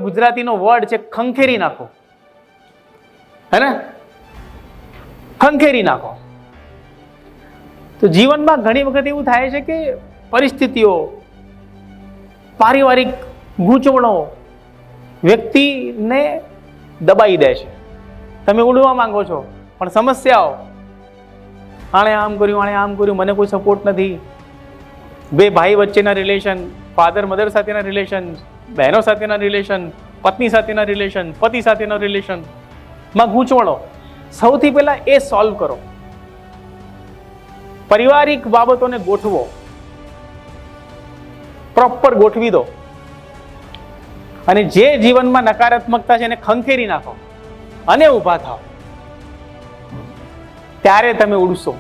ગુજરાતીનો word છે, ખંખેરી નાખો, હે ને? ખંખેરી નાખો. તો જીવનમાં ઘણી વખત એવું થાય છે કે પરિસ્થિતિઓ, પારિવારિક ગૂંચવણો વ્યક્તિને દબાઈ દે છે. તમે ઉડવા માંગો છો પણ સમસ્યાઓ, આણે આમ કર્યું, મને કોઈ સપોર્ટ નથી, બે ભાઈ વચ્ચેના રિલેશન, ફાધર મધર સાથેના રિલેશન, બહેનો સાથેના રિલેશન, પત્ની સાથેના રિલેશન, પતિ સાથેના રિલેશનમાં ગૂંચવણો. સૌથી પહેલા એ સોલ્વ કરો. પારિવારિક બાબતોને ગોઠવો, પ્રોપર ગોઠવી દો, અને જે જીવનમાં નકારાત્મકતા છે એને ખંખેરી નાખો અને ઊભા થાઓ. ત્યારે તમે ઉડશો.